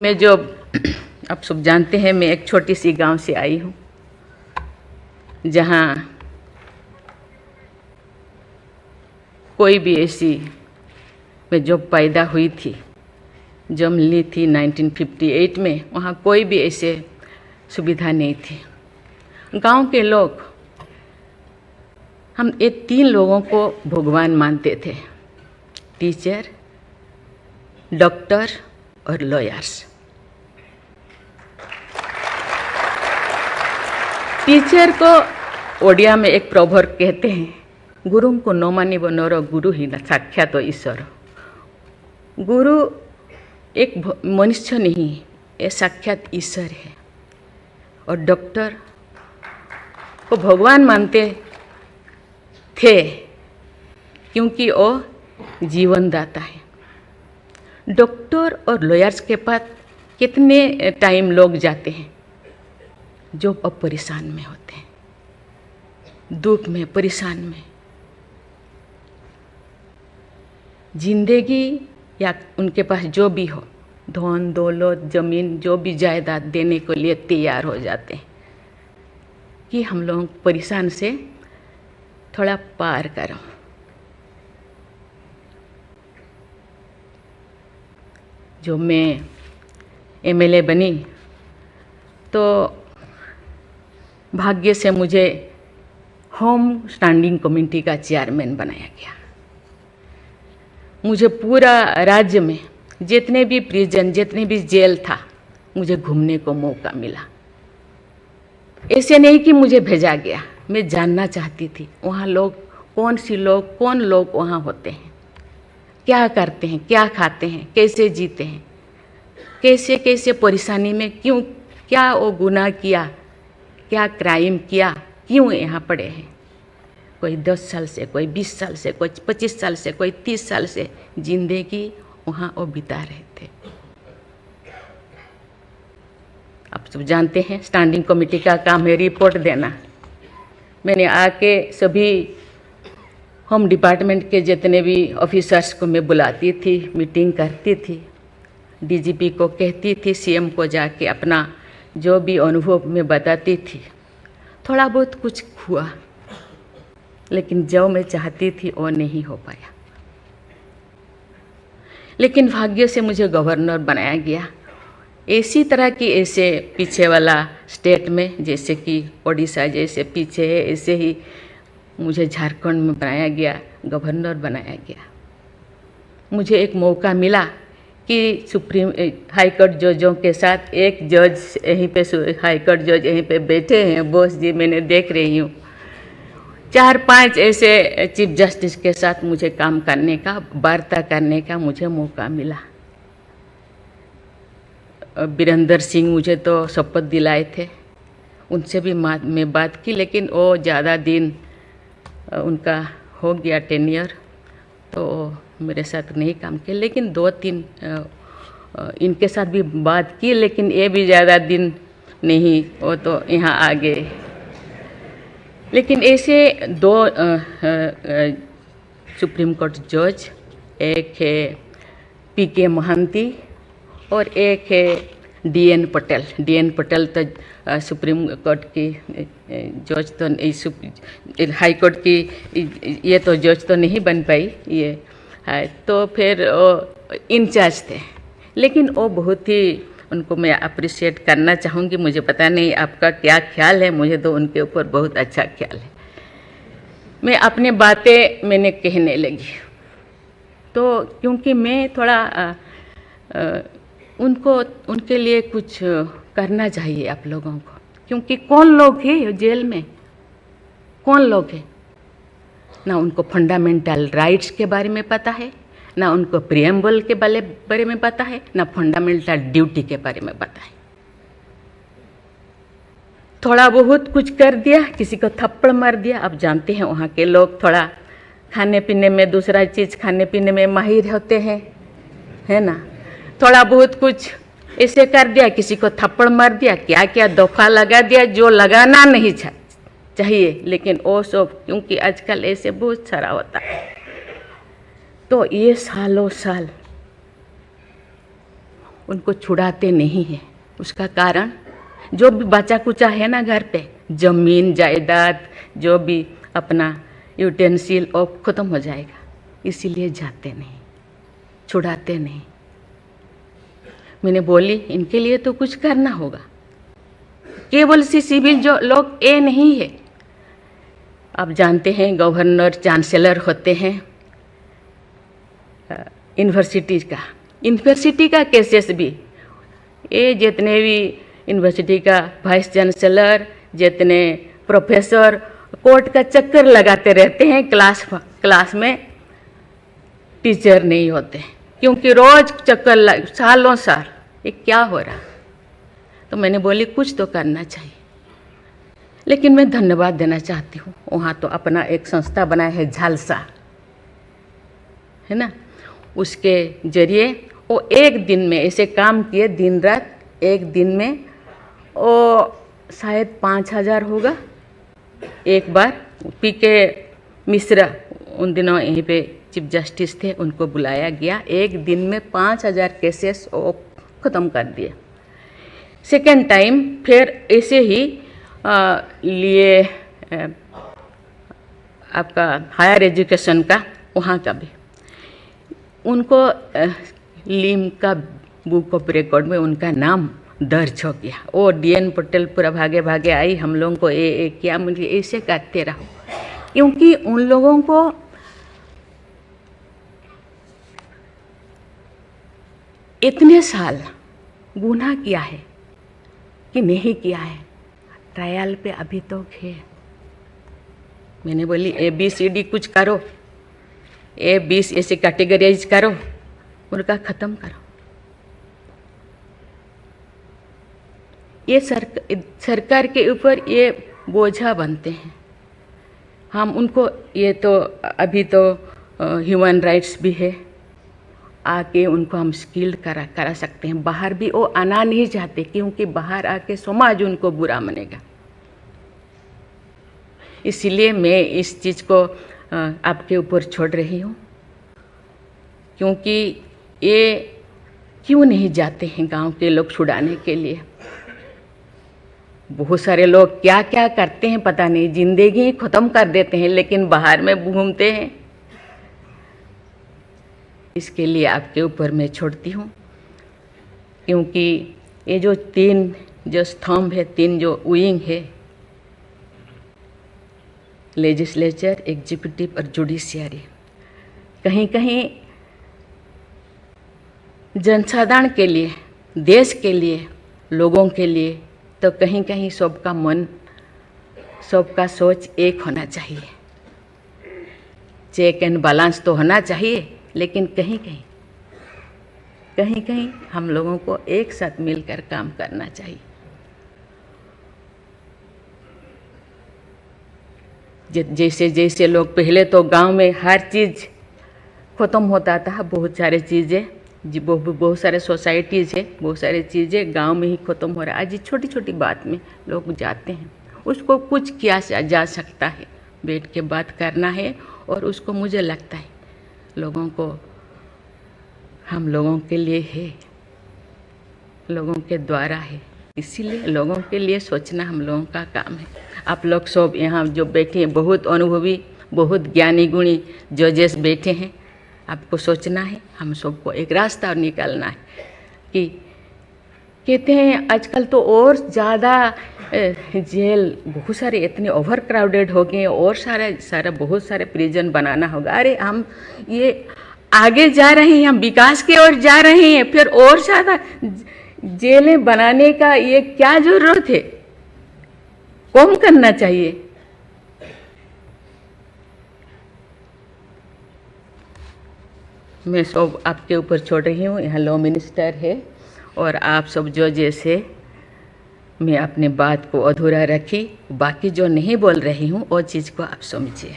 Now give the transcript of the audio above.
मैं जो आप सब जानते हैं, मैं एक छोटी सी गांव से आई हूँ जहाँ कोई भी ऐसी, मैं जब पैदा हुई थी, जन्म ली थी 1958 में, वहाँ कोई भी ऐसे सुविधा नहीं थी। गांव के लोग, हम ये 3 लोगों को भगवान मानते थे, टीचर, डॉक्टर और लॉयर्स। टीचर को ओडिया में एक प्रोवर्ब कहते हैं, गुरु को न मानिब नर गुरु ही न साक्षात ईश्वर। गुरु एक मनुष्य नहीं, ये साक्षात ईश्वर है। और डॉक्टर को भगवान मानते थे क्योंकि वो जीवनदाता है। डॉक्टर और लॉयर्स के पास कितने टाइम लोग जाते हैं जो अब परेशान में होते हैं, दुख में, परेशान में। जिंदगी या उनके पास जो भी हो, धन दौलत, जमीन, जो भी जायदाद देने के लिए तैयार हो जाते हैं कि हम लोग परेशान से थोड़ा पार करो। जो मैं एमएलए बनी तो भाग्य से मुझे होम स्टैंडिंग कमेटी का चेयरमैन बनाया गया। मुझे पूरा राज्य में जितने भी प्रिजन, जितने भी जेल था, मुझे घूमने को मौका मिला। ऐसे नहीं कि मुझे भेजा गया, मैं जानना चाहती थी वहाँ लोग कौन लोग वहाँ होते हैं, क्या करते हैं, क्या खाते हैं, कैसे जीते हैं, कैसे कैसे परेशानी में, क्यों, क्या वो गुनाह किया, क्या क्राइम किया, क्यों यहाँ पड़े हैं। कोई 10 साल से, कोई 20 साल से, कोई 25 साल से, कोई 30 साल से जिंदगी वहाँ वो बिता रहे थे। आप सब जानते हैं स्टैंडिंग कमेटी का काम है रिपोर्ट देना। मैंने आके सभी होम डिपार्टमेंट के जितने भी ऑफिसर्स को मैं बुलाती थी, मीटिंग करती थी, डीजीपी को कहती थी, सीएम को जाके अपना जो भी अनुभव मैं बताती थी। थोड़ा बहुत कुछ हुआ, लेकिन जो मैं चाहती थी वो नहीं हो पाया। लेकिन भाग्य से मुझे गवर्नर बनाया गया। इसी तरह की, ऐसे पीछे वाला स्टेट में, जैसे कि ओडिशा जैसे पीछे है, ऐसे ही मुझे झारखंड में बनाया गया, गवर्नर बनाया गया। मुझे एक मौका मिला कि सुप्रीम हाई कोर्ट जजों के साथ एक जज यहीं पे, हाई कोर्ट जज यहीं पे बैठे हैं, बॉस जी, मैंने देख रही हूँ। 4-5 ऐसे चीफ जस्टिस के साथ मुझे काम करने का, वार्ता करने का मुझे मौका मिला। वीरेंद्र सिंह मुझे तो शपथ दिलाए थे, उनसे भी मैं बात की, लेकिन वो ज़्यादा दिन उनका हो गया टेन्योर, तो मेरे साथ नहीं काम किया। लेकिन 2-3 इनके साथ भी बात की, लेकिन ये भी ज़्यादा दिन नहीं, वो तो यहाँ आ गए। लेकिन ऐसे 2 सुप्रीम कोर्ट जज, एक है पीके महांती और एक है डीएन पटेल। डीएन पटेल तो सुप्रीम कोर्ट की जज तो नहीं, हाई कोर्ट की ये तो जज तो नहीं बन पाई ये है, तो फिर वो इंचार्ज थे। लेकिन वो बहुत ही, उनको मैं अप्रिशिएट करना चाहूँगी। मुझे पता नहीं आपका क्या ख्याल है, मुझे तो उनके ऊपर बहुत अच्छा ख्याल है। मैं अपनी बातें मैंने कहने लगी, तो क्योंकि मैं थोड़ा उनके लिए कुछ करना चाहिए आप लोगों को, क्योंकि कौन लोग हैं जेल में, कौन लोग हैं, ना उनको फंडामेंटल राइट्स के बारे में पता है, ना उनको प्रिएम्बल के बारे में पता है, ना फंडामेंटल ड्यूटी के बारे में पता है। थोड़ा बहुत कुछ कर दिया, किसी को थप्पड़ मार दिया। आप जानते हैं वहाँ के लोग थोड़ा खाने पीने में, दूसरा चीज़ खाने पीने में माहिर होते हैं, है ना। थोड़ा बहुत कुछ ऐसे कर दिया, किसी को थप्पड़ मार दिया, क्या क्या दफा लगा दिया जो लगाना नहीं चाहिए। लेकिन वो सब, क्योंकि आजकल ऐसे बहुत सारा होता है, तो ये सालों साल उनको छुड़ाते नहीं हैं। उसका कारण जो भी बचा कुचा है ना घर पे, जमीन जायदाद जो भी अपना यूटेंसिल वो ख़त्म हो जाएगा, इसीलिए जाते नहीं, छुड़ाते नहीं। मैंने बोली इनके लिए तो कुछ करना होगा। केवल सी सिविल जो लोग ये नहीं है, आप जानते हैं गवर्नर चांसलर होते हैं यूनिवर्सिटी का केसेस भी, ये जितने भी यूनिवर्सिटी का वाइस चांसलर, जितने प्रोफेसर कोर्ट का चक्कर लगाते रहते हैं, क्लास में टीचर नहीं होते, क्योंकि रोज चक्कर सालों साल, ये क्या हो रहा। तो मैंने बोली कुछ तो करना चाहिए। लेकिन मैं धन्यवाद देना चाहती हूँ, वहाँ तो अपना एक संस्था बनाया है झालसा, है ना, उसके जरिए वो एक दिन में ऐसे काम किए, दिन रात, एक दिन में वो शायद 5,000 होगा। एक बार पीके मिश्रा उन दिनों यहीं पे चीफ जस्टिस थे, उनको बुलाया गया, एक दिन में 5,000 केसेस वो ख़त्म कर दिए। सेकेंड टाइम फिर ऐसे ही लिए आपका हायर एजुकेशन का, वहाँ का भी उनको लिम का बुक ऑफ रिकॉर्ड में उनका नाम दर्ज हो गया। वो DN पटेल पूरा भागे भागे आई, हम लोगों को ये किया, मुझे ऐसे करते रहो, क्योंकि उन लोगों को इतने साल गुनाह किया है कि नहीं किया है, ट्रायल पे अभी तो है। मैंने बोली ABCD कुछ करो, A20 ऐसे कैटेगराइज करो, उनका ख़त्म करो। ये सरकार के ऊपर ये बोझा बनते हैं। हम उनको, ये तो अभी तो ह्यूमन राइट्स भी है, आके उनको हम स्किल्ड करा सकते हैं। बाहर भी वो आना नहीं चाहते, क्योंकि बाहर आके समाज उनको बुरा मानेगा। इसीलिए मैं इस चीज़ को आपके ऊपर छोड़ रही हूँ, क्योंकि ये क्यों नहीं जाते हैं गांव के लोग छुड़ाने के लिए। बहुत सारे लोग क्या क्या करते हैं पता नहीं, जिंदगी ख़त्म कर देते हैं, लेकिन बाहर में घूमते हैं। इसके लिए आपके ऊपर मैं छोड़ती हूँ, क्योंकि ये जो 3 जो स्तंभ है, 3 जो विंग है, लेजिस्लेचर, एग्जीक्यूटिव और जुडिशियरी, कहीं कहीं जनसाधारण के लिए, देश के लिए, लोगों के लिए, तो कहीं कहीं सबका मन, सबका सोच एक होना चाहिए। चेक एंड बैलेंस तो होना चाहिए, लेकिन कहीं कहीं हम लोगों को एक साथ मिलकर काम करना चाहिए। जैसे जैसे लोग, पहले तो गांव में हर चीज़ ख़त्म होता था, बहुत सारे चीज़ें, बहुत सारे सोसाइटीज़ है, बहुत सारी चीज़ें गांव में ही ख़त्म हो रहा है। आज छोटी छोटी बात में लोग जाते हैं, उसको कुछ किया जा सकता है, बैठ के बात करना है। और उसको मुझे लगता है लोगों को, हम लोगों के लिए है, लोगों के द्वारा है, इसीलिए लोगों के लिए सोचना हम लोगों का काम है। आप लोग सब यहाँ जो बैठे हैं, बहुत अनुभवी, बहुत ज्ञानी गुणी जजेस बैठे हैं, आपको सोचना है, हम सबको एक रास्ता निकालना है। कि कहते हैं आजकल तो और ज़्यादा जेल, बहुत सारे इतने ओवर क्राउडेड हो गए, और सारा बहुत सारे प्रिजन बनाना होगा। अरे हम ये आगे जा रहे हैं, हम विकास की ओर जा रहे हैं, फिर और ज़्यादा जेलें बनाने का ये क्या ज़रूरत है? कम करना चाहिए। मैं सब आपके ऊपर छोड़ रही हूँ। यहाँ लॉ मिनिस्टर है और आप सब जो जैसे, मैं अपने बात को अधूरा रखी, बाकी जो नहीं बोल रही हूँ वो चीज़ को आप समझिए।